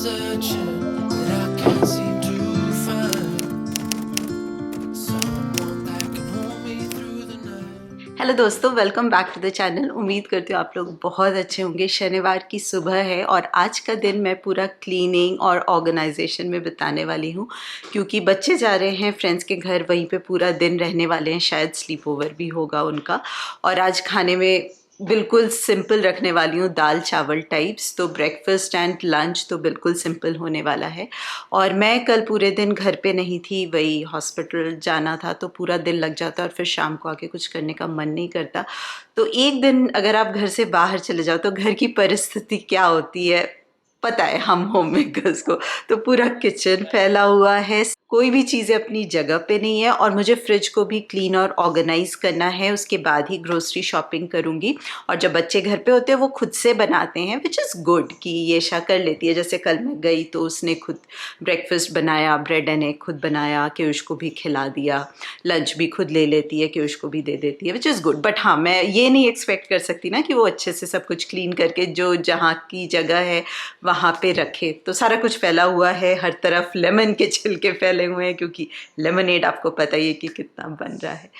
searching, but I can't seem to find someone that can hold me through the night. Hello दोस्तों, welcome back to the channel. उम्मीद करती हूँ आप लोग बहुत अच्छे होंगे। शनिवार की सुबह है और आज का दिन मैं पूरा क्लीनिंग और ऑर्गेनाइजेशन में बिताने वाली हूँ, क्योंकि बच्चे जा रहे हैं फ्रेंड्स के घर, वहीं पे पूरा दिन रहने वाले हैं। शायद स्लीप ओवर भी होगा उनका। और आज खाने में बिल्कुल सिंपल रखने वाली हूँ, दाल चावल टाइप्स। तो ब्रेकफास्ट एंड लंच तो बिल्कुल सिंपल होने वाला है। और मैं कल पूरे दिन घर पे नहीं थी, वही हॉस्पिटल जाना था, तो पूरा दिन लग जाता और फिर शाम को आके कुछ करने का मन नहीं करता। तो एक दिन अगर आप घर से बाहर चले जाओ तो घर की परिस्थिति क्या होती है पता है हम होम मेकर्स को। तो पूरा किचन फैला हुआ है, कोई भी चीज़ें अपनी जगह पे नहीं है, और मुझे फ्रिज को भी क्लीन और ऑर्गेनाइज करना है। उसके बाद ही ग्रोसरी शॉपिंग करूँगी। और जब बच्चे घर पे होते हैं वो खुद से बनाते हैं, विच इज़ गुड कि ये शा कर लेती है। जैसे कल मैं गई तो उसने खुद ब्रेकफास्ट बनाया, ब्रेड एंड एग खुद बनाया, कि उसको भी खिला दिया। लंच भी खुद ले लेती है, कि उसको भी दे देती है, विच इज़ गुड। बट हाँ, मैं ये नहीं एक्सपेक्ट कर सकती ना कि वो अच्छे से सब कुछ क्लीन करके जो जहाँ की जगह है वहाँ पे रखे। तो सारा कुछ फैला हुआ है, हर तरफ लेमन के छिलके फैले हुए हैं, क्योंकि लेमनेड आपको पता ही है कि कितना बन रहा है।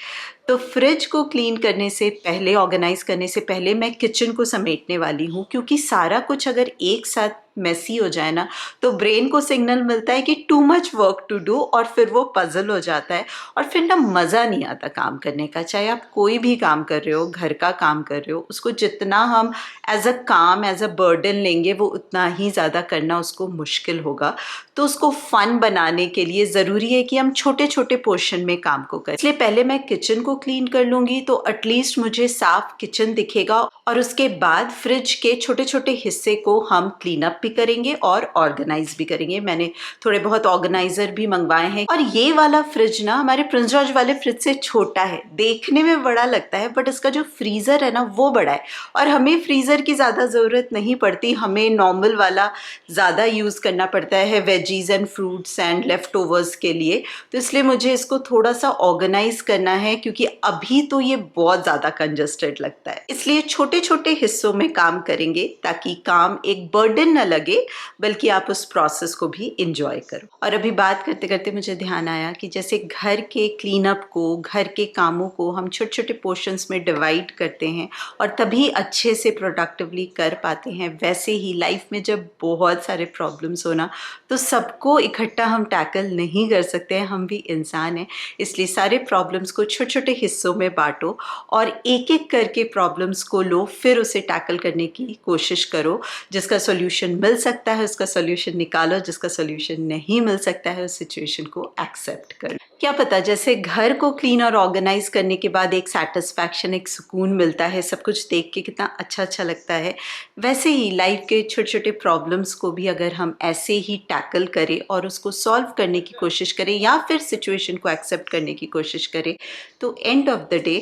तो फ्रिज को क्लीन करने से पहले, ऑर्गेनाइज करने से पहले मैं किचन को समेटने वाली हूँ, क्योंकि सारा कुछ अगर एक साथ मेसी हो जाए ना तो ब्रेन को सिग्नल मिलता है कि too much work to do, और फिर वो पजल हो जाता है। और फिर ना मज़ा नहीं आता काम करने का। चाहे आप कोई भी काम कर रहे हो, घर का काम कर रहे हो, उसको जितना हम एज अ काम, एज अ बर्डन लेंगे, वो उतना ही ज़्यादा करना उसको मुश्किल होगा। तो उसको फन बनाने के लिए ज़रूरी है कि हम छोटे छोटे पोर्शन में काम को करें। इसलिए पहले मैं किचन को क्लीन कर लूँगी, तो एटलीस्ट मुझे साफ किचन दिखेगा। और उसके बाद फ्रिज के छोटे छोटे हिस्से को हम क्लीन अप भी करेंगे और ऑर्गेनाइज भी करेंगे। मैंने थोड़े बहुत ऑर्गेनाइजर भी मंगवाए हैं। और ये वाला फ्रिज ना हमारे प्रिंस जॉर्ज वाले फ्रिज से छोटा है, देखने में बड़ा लगता है, बट इसका जो फ्रीज़र है ना वो बड़ा है। और हमें फ्रीज़र की ज़्यादा ज़रूरत नहीं पड़ती, हमें नॉर्मल वाला ज़्यादा यूज़ करना पड़ता है veggies and fruits and left overs के लिए। तो इसलिए मुझे इसको थोड़ा सा ऑर्गेनाइज करना है, क्योंकि अभी तो ये बहुत ज़्यादा कंजस्टेड लगता है। इसलिए छोटे छोटे हिस्सों में काम करेंगे, ताकि काम एक बर्डन न लगे, बल्कि आप उस प्रोसेस को भी इंजॉय करो। और अभी बात करते करते मुझे ध्यान आया कि जैसे घर के क्लीन अप को, घर के कामों को हम छोटे छोटे पोर्शंस में डिवाइड करते हैं और तभी अच्छे से प्रोडक्टिवली कर पाते हैं, वैसे ही लाइफ में जब बहुत सारे प्रॉब्लम्स होना, तो सबको इकट्ठा हम टैकल नहीं कर सकते हैं, हम भी इंसान हैं। इसलिए सारे प्रॉब्लम्स को छोटे छोटे हिस्सों में बांटो और एक एक करके प्रॉब्लम्स को लो, फिर उसे टैकल करने की कोशिश करो। जिसका सोल्यूशन मिल सकता है उसका सोल्यूशन निकालो, जिसका सोल्यूशन नहीं मिल सकता है उस सिचुएशन को एक्सेप्ट करो। क्या पता, जैसे घर को क्लीन और ऑर्गेनाइज करने के बाद एक सेटिस्फैक्शन, एक सुकून मिलता है, सब कुछ देख के कितना अच्छा अच्छा लगता है, वैसे ही लाइफ के छोटे छोटे प्रॉब्लम्स को भी अगर हम ऐसे ही टैकल करें और उसको सॉल्व करने की कोशिश करें, या फिर सिचुएशन को एक्सेप्ट करने की कोशिश करें, तो एंड ऑफ द डे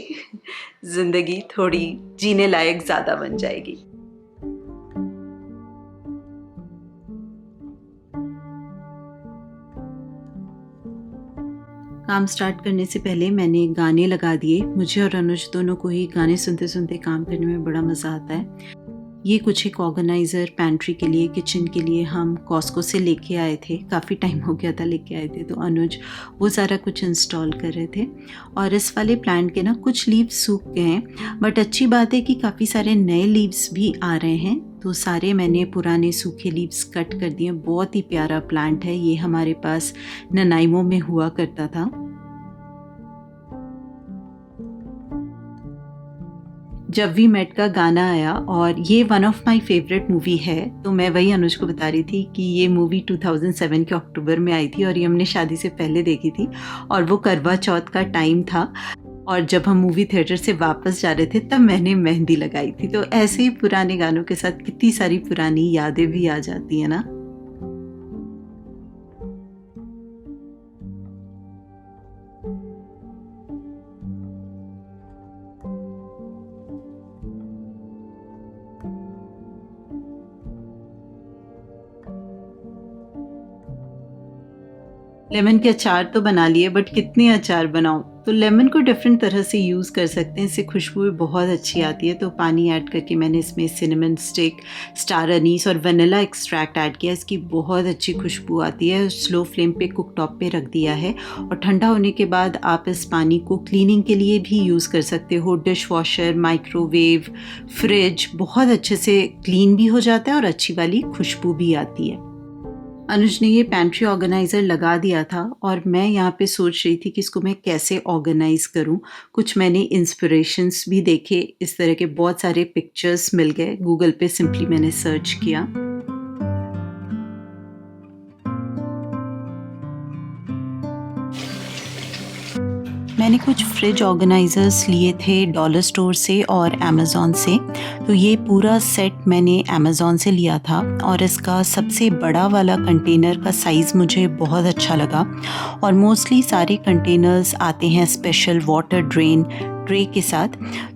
ज़िंदगी थोड़ी जीने लायक ज़्यादा बन जाएगी। काम स्टार्ट करने से पहले मैंने गाने लगा दिए। मुझे और अनुज दोनों को ही गाने सुनते सुनते काम करने में बड़ा मज़ा आता है। ये कुछ एक ऑर्गेनाइज़र पैंट्री के लिए, किचन के लिए हम कॉस्को से लेके आए थे। काफ़ी टाइम हो गया था लेके आए थे, तो अनुज वो सारा कुछ इंस्टॉल कर रहे थे। और इस वाले प्लांट के ना कुछ लीव्स सूख गए हैं, बट अच्छी बात है कि काफ़ी सारे नए लीव्स भी आ रहे हैं। तो सारे मैंने पुराने सूखे लीव्स कट कर दिए। बहुत ही प्यारा प्लांट है ये, हमारे पास ननाइमो में हुआ करता था। जब वी मेट का गाना आया, और ये one of my favourite movie है, तो मैं वही अनुज को बता रही थी कि ये मूवी 2007 के अक्टूबर में आई थी और ये हमने शादी से पहले देखी थी। और वो करवा चौथ का टाइम था, और जब हम मूवी थिएटर से वापस जा रहे थे तब मैंने मेहंदी लगाई थी। तो ऐसे ही पुराने गानों के साथ कितनी सारी पुरानी यादें भी आ जाती है ना। लेमन के अचार तो बना लिए, बट कितने अचार बनाऊं, तो लेमन को डिफरेंट तरह से यूज़ कर सकते हैं, इससे खुशबू भी बहुत अच्छी आती है। तो पानी ऐड करके मैंने इसमें सिनेमन स्टिक, स्टार अनीस और वनीला एक्सट्रैक्ट ऐड किया। इसकी बहुत अच्छी खुशबू आती है। स्लो फ्लेम पे कुक टॉप पे रख दिया है और ठंडा होने के बाद आप इस पानी को क्लीनिंग के लिए भी यूज़ कर सकते हो। डिश वॉशर, माइक्रोवेव, फ्रिज बहुत अच्छे से क्लीन भी हो जाता है और अच्छी वाली खुशबू भी आती है। अनुज ने ये पैंट्री ऑर्गेनाइज़र लगा दिया था और मैं यहाँ पे सोच रही थी कि इसको मैं कैसे ऑर्गेनाइज़ करूँ। कुछ मैंने इंस्पिरेशंस भी देखे, इस तरह के बहुत सारे पिक्चर्स मिल गए। गूगल पे सिंपली मैंने सर्च किया। मैंने कुछ फ्रिज ऑर्गेनाइज़र्स लिए थे डॉलर स्टोर से और अमेज़ॉन से। तो ये पूरा सेट मैंने अमेज़ॉन से लिया था और इसका सबसे बड़ा वाला कंटेनर का साइज़ मुझे बहुत अच्छा लगा। और मोस्टली सारे कंटेनर्स आते हैं स्पेशल वाटर ड्रेन ट्रे के साथ।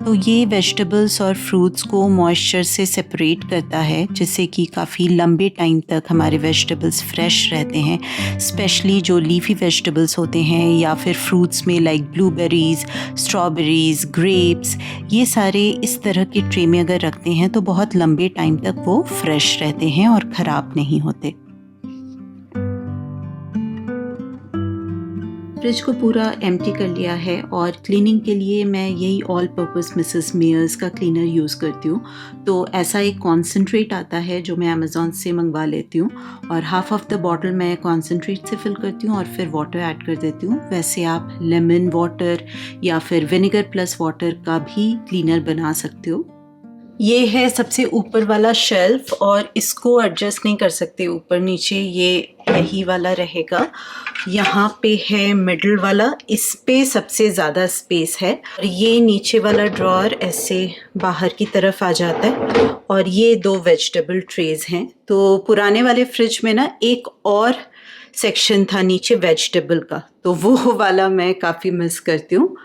तो ये वेजिटेबल्स और फ्रूट्स को मॉइस्चर से सेपरेट करता है, जिससे कि काफ़ी लंबे टाइम तक हमारे वेजिटेबल्स फ्रेश रहते हैं। स्पेशली जो लीफी वेजिटेबल्स होते हैं या फिर फ्रूट्स में लाइक ब्लूबेरीज़, स्ट्रॉबेरीज़, ग्रेप्स, ये सारे इस तरह के ट्रे में अगर रखते हैं तो बहुत लंबे टाइम तक वो फ्रेश रहते हैं और ख़राब नहीं होते। फ्रिज को पूरा एम्प्टी कर लिया है और क्लीनिंग के लिए मैं यही ऑल पर्पस मिसेस मेयर्स का क्लीनर यूज़ करती हूँ। तो ऐसा एक कॉन्सेंट्रेट आता है जो मैं अमेज़ॉन से मंगवा लेती हूँ और हाफ ऑफ द बॉटल मैं कॉन्सेंट्रेट से फिल करती हूँ और फिर वाटर ऐड कर देती हूँ। वैसे आप लेमन वाटर या फिर विनेगर प्लस वाटर का भी क्लीनर बना सकते हो। ये है सबसे ऊपर वाला शेल्फ और इसको एडजस्ट नहीं कर सकते ऊपर नीचे, ये यही वाला रहेगा। यहाँ पे है मिडल वाला, इस पे सबसे ज़्यादा स्पेस है और ये नीचे वाला ड्रॉअर ऐसे बाहर की तरफ आ जाता है और ये 2 वेजिटेबल ट्रेज हैं। तो पुराने वाले फ्रिज में ना एक और सेक्शन था नीचे वेजिटेबल का, तो वो वाला मैं काफ़ी मिस करती हूँ।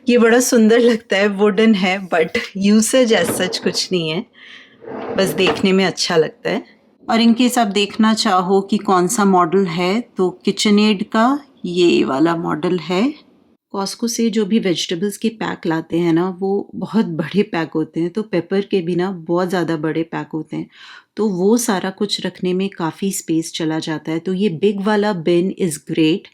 ये बड़ा सुंदर लगता है, वुडन है बट यूसेज एज सच कुछ नहीं है, बस देखने में अच्छा लगता है। और इनकेस आप देखना चाहो कि कौन सा मॉडल है तो किचनएड का ये वाला मॉडल है। कॉस्को से जो भी वेजिटेबल्स के पैक लाते हैं ना वो बहुत बड़े पैक होते हैं, तो पेपर के भी ना बहुत ज़्यादा बड़े पैक होते हैं, तो वो सारा कुछ रखने में काफ़ी स्पेस चला जाता है। तो ये बिग वाला बिन इज़ ग्रेट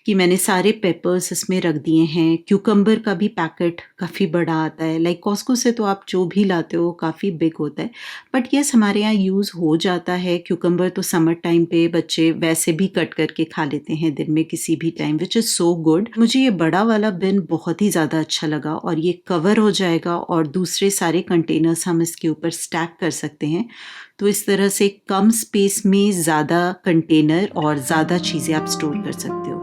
कि मैंने सारे पेपर्स इसमें रख दिए हैं। क्यूकम्बर का भी पैकेट काफ़ी बड़ा आता है, लाइक कॉस्को से तो आप जो भी लाते हो काफ़ी बिग होता है, बट यस हमारे यहाँ यूज़ हो जाता है। क्यूकम्बर तो समर टाइम पे बच्चे वैसे भी कट करके खा लेते हैं दिन में किसी भी time, which is so good. मुझे ये बड़ा वाला बिन बहुत ही ज़्यादा अच्छा लगा और ये कवर हो जाएगा और दूसरे सारे कंटेनर्स हम इसके ऊपर स्टैक कर सकते हैं। तो इस तरह से कम स्पेस में ज़्यादा कंटेनर और ज़्यादा चीज़ें आप स्टोर कर सकते हो।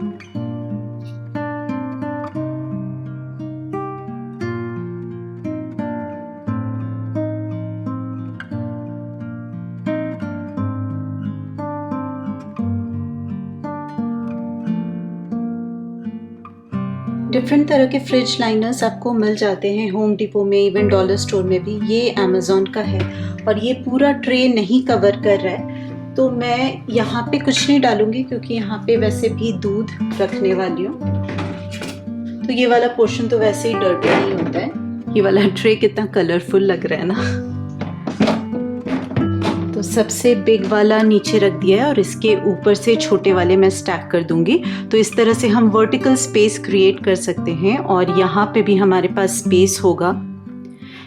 डिफरेंट तरह के फ्रिज लाइनर्स आपको मिल जाते हैं होम डिपो में, इवन डॉलर स्टोर में भी। ये अमेज़ॉन का है और ये पूरा ट्रे नहीं कवर कर रहा है, तो मैं यहाँ पे कुछ नहीं डालूंगी क्योंकि यहाँ पे वैसे भी दूध रखने वाली हूँ। तो ये वाला पोर्शन तो वैसे ही डर्टी नहीं होता है। ये वाला ट्रे कितना कलरफुल लग रहा है ना। तो सबसे बिग वाला नीचे रख दिया है और इसके ऊपर से छोटे वाले मैं स्टैक कर दूंगी। तो इस तरह से हम वर्टिकल स्पेस क्रिएट कर सकते हैं और यहाँ पे भी हमारे पास स्पेस होगा।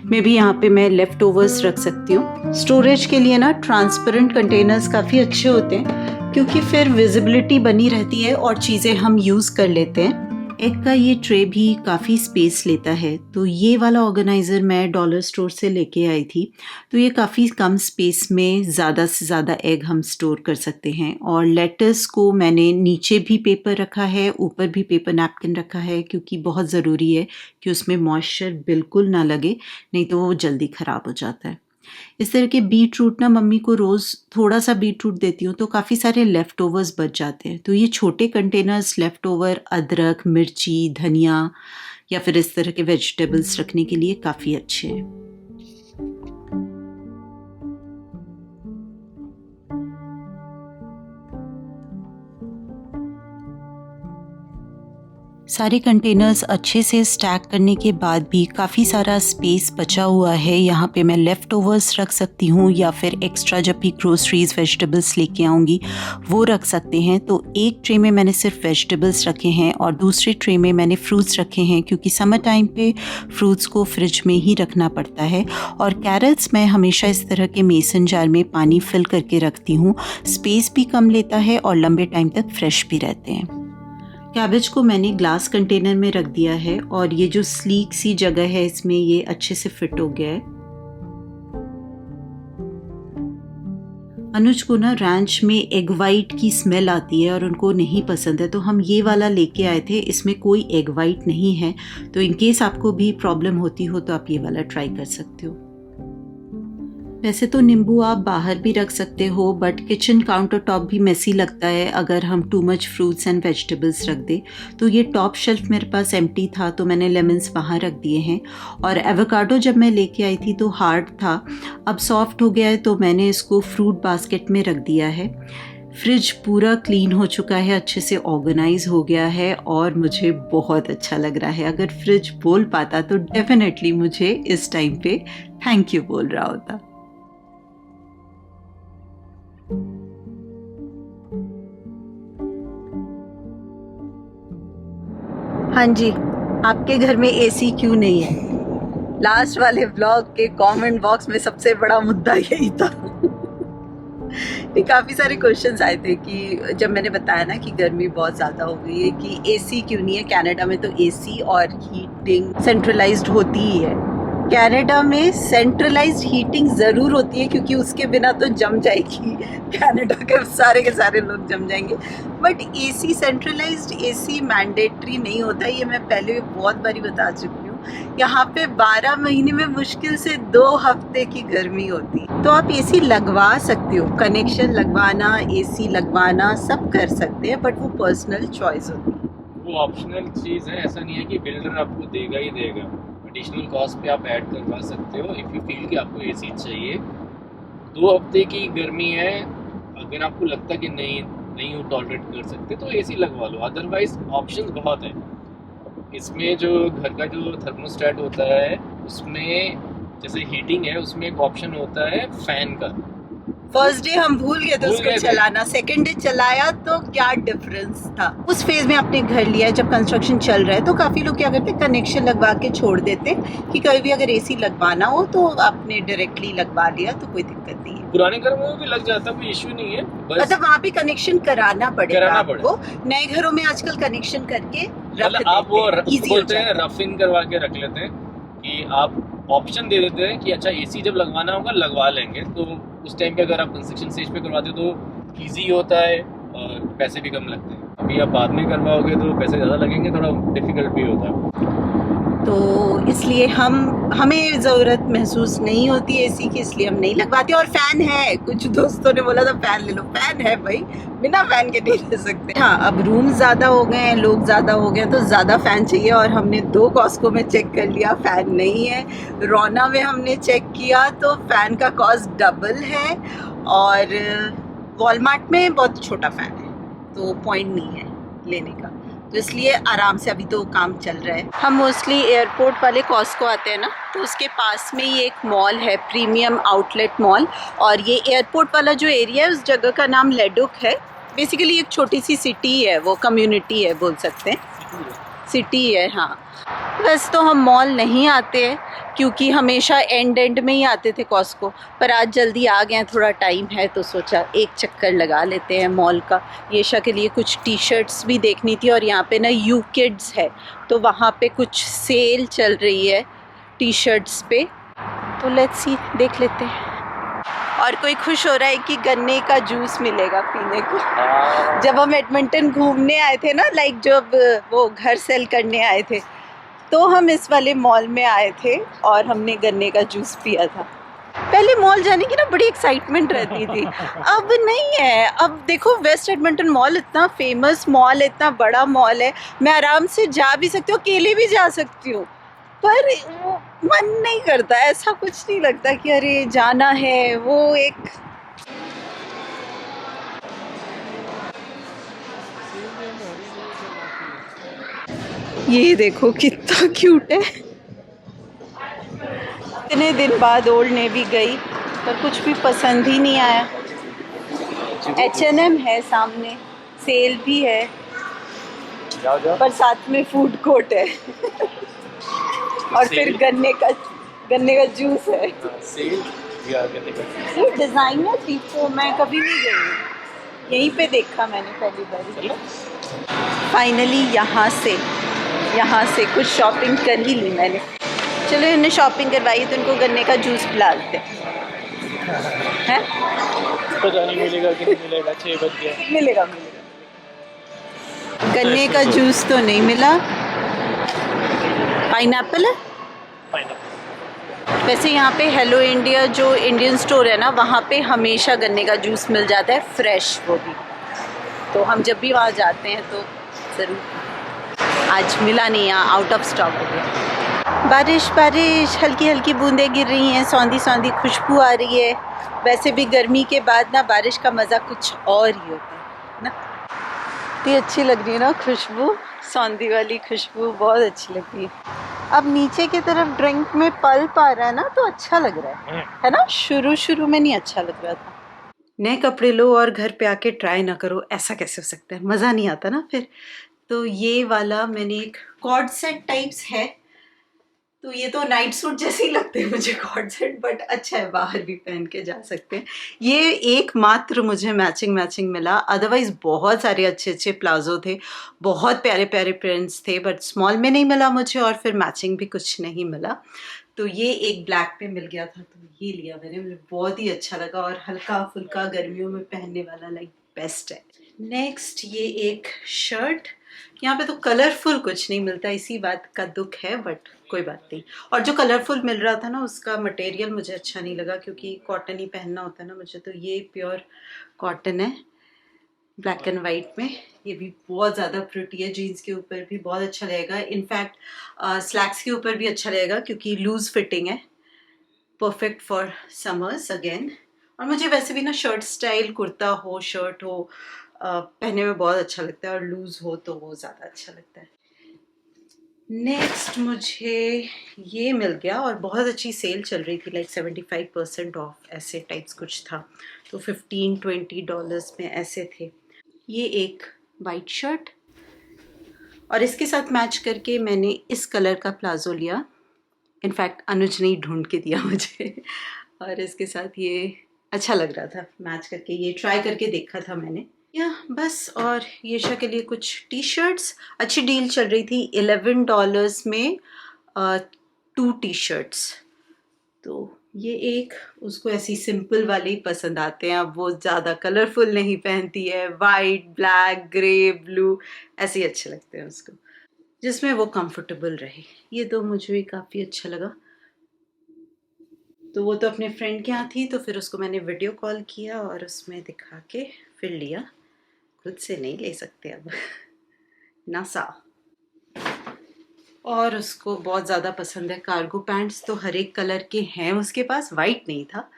मे भी यहाँ पे मैं लेफ्ट ओवर्स रख सकती हूँ। स्टोरेज के लिए ना ट्रांसपेरेंट कंटेनर्स काफ़ी अच्छे होते हैं क्योंकि फिर विजिबिलिटी बनी रहती है और चीज़ें हम यूज़ कर लेते हैं। एग का ये ट्रे भी काफ़ी स्पेस लेता है, तो ये वाला ऑर्गेनाइज़र मैं डॉलर स्टोर से लेके आई थी। तो ये काफ़ी कम स्पेस में ज़्यादा से ज़्यादा एग हम स्टोर कर सकते हैं। और लेटस को मैंने नीचे भी पेपर रखा है, ऊपर भी पेपर नैपकिन रखा है क्योंकि बहुत ज़रूरी है कि उसमें मॉइस्चर बिल्कुल ना लगे, नहीं तो वो जल्दी ख़राब हो जाता है। इस तरह के बीट रूट ना मम्मी को रोज़ थोड़ा सा बीट रूट देती हूँ तो काफ़ी सारे लेफ़्ट ओवर्स बच जाते हैं। तो ये छोटे कंटेनर्स लेफ़्ट ओवर अदरक, मिर्ची, धनिया या फिर इस तरह के वेजिटेबल्स रखने के लिए काफ़ी अच्छे हैं। सारे कंटेनर्स अच्छे से स्टैक करने के बाद भी काफ़ी सारा स्पेस बचा हुआ है। यहाँ पे मैं लेफ़्ट ओवर्स रख सकती हूँ या फिर एक्स्ट्रा जब भी ग्रोसरीज वेजिटेबल्स लेके आऊँगी वो रख सकते हैं। तो एक ट्रे में मैंने सिर्फ वेजिटेबल्स रखे हैं और दूसरे ट्रे में मैंने फ्रूट्स रखे हैं, क्योंकि समर टाइम पे फ्रूट्स को फ्रिज में ही रखना पड़ता है। और कैरेट्स मैं हमेशा इस तरह के मेसन जार में पानी फिल करके रखती हूँ। स्पेस भी कम लेता है और लंबे टाइम तक फ्रेश भी रहते हैं। कैबेज को मैंने ग्लास कंटेनर में रख दिया है और ये जो स्लीक सी जगह है इसमें ये अच्छे से फिट हो गया है। अनुज को ना रैंच में एग वाइट की स्मेल आती है और उनको नहीं पसंद है, तो हम ये वाला लेके आए थे। इसमें कोई एग वाइट नहीं है, तो इन केस आपको भी प्रॉब्लम होती हो तो आप ये वाला ट्राई कर सकते हो। वैसे तो नींबू आप बाहर भी रख सकते हो, बट किचन काउंटर टॉप भी मेसी लगता है अगर हम too much fruits and vegetables रख दें। तो ये टॉप शेल्फ मेरे पास एम्प्टी था तो मैंने लेमन्स वहाँ रख दिए हैं। और एवोकाडो जब मैं लेके आई थी तो हार्ड था, अब सॉफ्ट हो गया है तो मैंने इसको फ्रूट बास्केट में रख दिया है। फ्रिज पूरा क्लीन हो चुका है, अच्छे से ऑर्गेनाइज हो गया है और मुझे बहुत अच्छा लग रहा है। अगर फ्रिज बोल पाता तो डेफिनेटली मुझे इस टाइम पे थैंक यू बोल रहा होता। हाँ जी, आपके घर में एसी क्यों नहीं है? लास्ट वाले ब्लॉग के कमेंट बॉक्स में सबसे बड़ा मुद्दा यही था। काफ़ी सारे क्वेश्चंस आए थे कि जब मैंने बताया ना कि गर्मी बहुत ज़्यादा हो गई है कि एसी क्यों नहीं है। कनाडा में तो एसी और हीटिंग सेंट्रलाइज्ड होती ही है। कनाडा में सेंट्रलाइज्ड हीटिंग ज़रूर होती है क्योंकि उसके बिना तो जम जाएगी, कनाडा के सारे लोग जम जाएंगे। But AC centralised AC mandatory नहीं होता, ये मैं पहले बहुत बारी बता चुकी हूँ। यहाँ पे 12 महीने में मुश्किल से 2 हफ्ते की गर्मी होती है। तो आप एसी लगवा सकते हो, कनेक्शन लगवाना, एसी लगवाना सब कर सकते हैं, बट वो पर्सनल चॉइस होती है। वो ऑप्शनल चीज़ है, ऐसा नहीं है कि बिल्डर आपको देगा ही देगा। एडिशनल कॉस्ट पे आप ऐड करवा सकते हो इफ़ यू फील कि आपको एसी चाहिए। 2 हफ्ते की गर्मी है, अगर आपको लगता है कि नहीं टॉलरेट कर सकते तो एसी लगवा लो, अदरवाइज ऑप्शंस बहुत हैं। इसमें जो घर का जो थर्मोस्टेट होता है उसमें जैसे हीटिंग है, उसमें एक ऑप्शन होता है फैन का। फर्स्ट डे हम भूल गए थे उसको चलाना, सेकंड डे चलाया तो क्या डिफरेंस था। उस फेज में आपने घर लिया है, जब कंस्ट्रक्शन चल रहा है तो काफी लोग क्या करते हैं कनेक्शन लगवा के छोड़ देते हैं कि कभी भी अगर एसी लगवाना हो तो आपने डायरेक्टली लगवा लिया तो कोई दिक्कत नहीं है। पुराने घर में भी लग जाता, कोई इश्यू नहीं है, बस मतलब वहाँ पे कनेक्शन कराना पड़ेगा पड़ेगा। आपको। नए घरों में आजकल कनेक्शन करके रख आप वो इजी बोलते हैं रफ इन करवा के रख लेते हैं कि आप ऑप्शन दे देते हैं कि अच्छा एसी जब लगवाना होगा लगवा लेंगे, तो उस टाइम पे अगर आप कंस्ट्रक्शन स्टेज पे करवाते हो तो ईजी होता है और पैसे भी कम लगते हैं। अभी आप बाद में करवाओगे तो पैसे ज़्यादा लगेंगे, थोड़ा डिफिकल्ट भी होता है। तो इसलिए हमें ज़रूरत महसूस नहीं होती एसी की, इसलिए हम नहीं लगवाते। और फ़ैन है, कुछ दोस्तों ने बोला था फ़ैन ले लो, फ़ैन है भाई, बिना फ़ैन के नहीं रह सकते। हाँ, अब रूम ज़्यादा हो गए हैं, लोग ज़्यादा हो गए हैं तो ज़्यादा फ़ैन चाहिए। और हमने 2 कॉस्को में चेक कर लिया, फ़ैन नहीं है। रोना में हमने चेक किया तो फ़ैन का कॉस्ट डबल है और वॉलमार्ट में बहुत छोटा फ़ैन है, तो पॉइंट नहीं है लेने का। तो इसलिए आराम से अभी तो काम चल रहा है। हम मोस्टली एयरपोर्ट वाले कॉस्को आते हैं ना, तो उसके पास में ही एक मॉल है, प्रीमियम आउटलेट मॉल। और ये एयरपोर्ट वाला जो एरिया है उस जगह का नाम लेडुक है। बेसिकली एक छोटी सी सिटी है, वो कम्युनिटी है बोल सकते हैं, सिटी है। हाँ, वैसे तो हम मॉल नहीं आते हैं क्योंकि हमेशा एंड में ही आते थे कॉस्को, पर आज जल्दी आ गए हैं, थोड़ा टाइम है तो सोचा एक चक्कर लगा लेते हैं मॉल का। येशा के लिए कुछ टी शर्ट्स भी देखनी थी और यहाँ पे ना यू किड्स है तो वहाँ पे कुछ सेल चल रही है टी शर्ट्स पे, तो लेट्स सी देख लेते हैं। और कोई खुश हो रहा है कि गन्ने का जूस मिलेगा पीने को। जब हम एडमिंटन घूमने आए थे ना, लाइक जब वो घर सेल करने आए थे तो हम इस वाले मॉल में आए थे और हमने गन्ने का जूस पिया था। पहले मॉल जाने की ना बड़ी एक्साइटमेंट रहती थी, अब नहीं है। अब देखो वेस्ट एडमिंटन मॉल इतना फेमस मॉल है, इतना बड़ा मॉल है, मैं आराम से जा भी सकती हूँ, अकेले भी जा सकती हूँ, पर वो मन नहीं करता, ऐसा कुछ नहीं लगता कि अरे जाना है। वो एक ये देखो कितना क्यूट है। इतने दिन बाद ओल्ड नेवी गई पर कुछ भी पसंद ही नहीं आया। H&M है सामने, सेल भी है, जाओ जाओ। पर साथ में फूड कोर्ट है और फिर गन्ने का जूस है। सेल भी आ गया देखो। ये डिज़ाइनर डिपो मैं कभी नहीं गई हूँ, यहीं पे देखा मैंने पहली बार। फाइनली यहाँ से कुछ शॉपिंग कर ही ली मैंने। चलो इन्हें शॉपिंग करवाई तो इनको गन्ने का जूस पिला देते हैं। पता नहीं मिलेगा कि नहीं मिलेगा, 6 बज गया। मिलेगा गन्ने का जूस तो नहीं मिला। पाइनएप्पल है। वैसे यहाँ पे हेलो इंडिया जो इंडियन स्टोर है ना, वहाँ पे हमेशा गन्ने का जूस मिल जाता है, फ्रेश वो भी। तो हम जब भी वहाँ जाते हैं तो ज़रूर। आज मिला नहीं, यहाँ आउट ऑफ स्टॉक हो गया। बारिश हल्की हल्की बूंदें गिर रही हैं, सौंधी खुशबू आ रही है। वैसे भी गर्मी के बाद ना बारिश का मज़ा कुछ और ही होता है ना। इतनी अच्छी लग रही है ना खुशबू, सौंधी वाली खुशबू बहुत अच्छी लग रही है। अब नीचे की तरफ ड्रिंक में पल्प आ रहा है ना, तो अच्छा लग रहा है ना। शुरू में नहीं अच्छा लग रहा था। नए कपड़े लो और घर पे आके ट्राई ना करो, ऐसा कैसे हो सकता है, मज़ा नहीं आता ना फिर। तो ये वाला मैंने एक कॉर्ड सेट टाइप्स है, तो ये तो नाइट सूट जैसे ही लगते हैं मुझे कॉर्ड सेट, बट अच्छा है, बाहर भी पहन के जा सकते हैं। ये एकमात्र मुझे मैचिंग मिला, अदरवाइज़ बहुत सारे अच्छे प्लाजो थे, बहुत प्यारे प्रिंट्स थे, बट स्मॉल में नहीं मिला मुझे और फिर मैचिंग भी कुछ नहीं मिला। तो ये एक ब्लैक पे मिल गया था तो ये लिया मैंने, मुझे बहुत ही अच्छा लगा और हल्का फुल्का गर्मियों में पहनने वाला लाइक बेस्ट है। नेक्स्ट ये एक शर्ट, यहाँ पे तो कलरफुल कुछ नहीं मिलता, इसी बात का दुख है, बट कोई बात नहीं। और जो कलरफुल मिल रहा था ना उसका मटेरियल मुझे अच्छा नहीं लगा, क्योंकि कॉटन ही पहनना होता है ना मुझे। तो ये प्योर कॉटन है, ब्लैक एंड वाइट में। ये भी बहुत ज़्यादा प्रिटी है, जीन्स के ऊपर भी बहुत अच्छा लगेगा, इनफैक्ट स्लैक्स के ऊपर भी अच्छा लगेगा क्योंकि लूज़ फिटिंग है, परफेक्ट फॉर समर्स अगेन। और मुझे वैसे भी ना शर्ट स्टाइल, कुर्ता हो शर्ट हो, पहनने में बहुत अच्छा लगता है, और लूज़ हो तो वो ज़्यादा अच्छा लगता है। नेक्स्ट मुझे ये मिल गया और बहुत अच्छी सेल चल रही थी, लाइक 75% ऑफ ऐसे टाइप्स कुछ था, तो $15-20 में ऐसे थे। ये एक वाइट शर्ट और इसके साथ मैच करके मैंने इस कलर का प्लाजो लिया, इनफैक्ट अनुज ने ढूंढ के दिया मुझे, और इसके साथ ये अच्छा लग रहा था मैच करके, ये ट्राई करके देखा था मैंने या बस। और येशा के लिए कुछ टी शर्ट्स, अच्छी डील चल रही थी, $11 में 2 टी शर्ट्स। तो ये एक, उसको ऐसी सिंपल वाले ही पसंद आते हैं, अब वो ज़्यादा कलरफुल नहीं पहनती है, वाइट ब्लैक ग्रे ब्लू ऐसे ही अच्छे लगते हैं उसको, जिसमें वो कंफर्टेबल रहे। ये तो मुझे भी काफ़ी अच्छा लगा। तो वो तो अपने फ्रेंड के यहाँ थी, तो फिर उसको मैंने वीडियो कॉल किया और उसमें दिखा के फिर लिया, खुद से नहीं ले सकते अब नासा। और उसको बहुत ज़्यादा पसंद है कार्गो पैंट्स, तो हर एक कलर के हैं उसके पास, वाइट नहीं था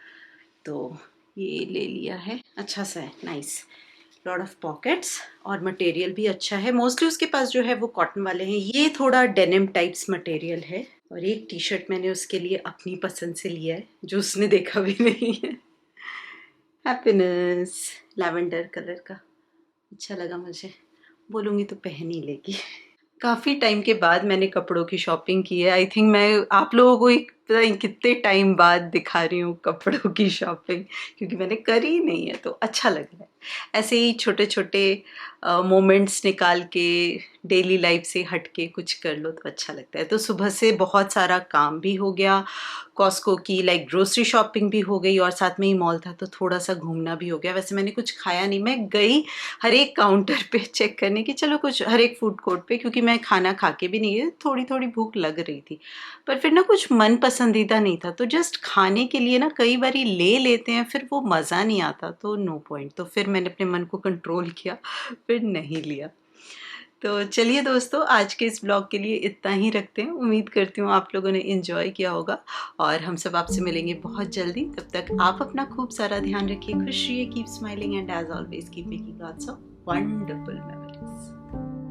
तो ये ले लिया है। अच्छा सा है, नाइस, लॉट ऑफ पॉकेट्स और मटेरियल भी अच्छा है। मोस्टली उसके पास जो है वो कॉटन वाले हैं, ये थोड़ा डेनिम टाइप्स मटेरियल है। और एक टी शर्ट मैंने उसके लिए अपनी पसंद से लिया है, जो उसने देखा भी नहीं है। हैप्पीनेस लैवेंडर कलर का अच्छा लगा मुझे, बोलूँगी तो पहन ही लेगी। काफ़ी टाइम के बाद मैंने कपड़ों की शॉपिंग की है। आई थिंक मैं आप लोगों को एक पता नहीं कितने टाइम बाद दिखा रही हूँ कपड़ों की शॉपिंग, क्योंकि मैंने करी नहीं है तो अच्छा लग रहा है। ऐसे ही छोटे छोटे मोमेंट्स निकाल के डेली लाइफ से हट के कुछ कर लो तो अच्छा लगता है। तो सुबह से बहुत सारा काम भी हो गया, कॉस्को की लाइक ग्रोसरी शॉपिंग भी हो गई और साथ में ही मॉल था तो थोड़ा सा घूमना भी हो गया। वैसे मैंने कुछ खाया नहीं, मैं गई हर एक काउंटर पे चेक करने की, चलो कुछ हर एक फूड कोर्ट पे, क्योंकि मैं खाना खा के भी नहीं है, थोड़ी थोड़ी भूख लग रही थी, पर फिर ना कुछ मन पसंदीदा नहीं था। तो जस्ट खाने के लिए ना कई बार ले लेते हैं, फिर वो मज़ा नहीं आता, तो नो पॉइंट। तो फिर मैंने अपने मन को कंट्रोल किया, फिर नहीं लिया। तो चलिए दोस्तों, आज के इस ब्लॉग के लिए इतना ही रखते हैं। उम्मीद करती हूँ आप लोगों ने एंजॉय किया होगा और हम सब आपसे मिलेंगे बहुत जल्दी। तब तक आप अपना खूब सारा ध्यान रखिए, खुश रहिए, keep smiling and as always keep making lots of wonderful memories.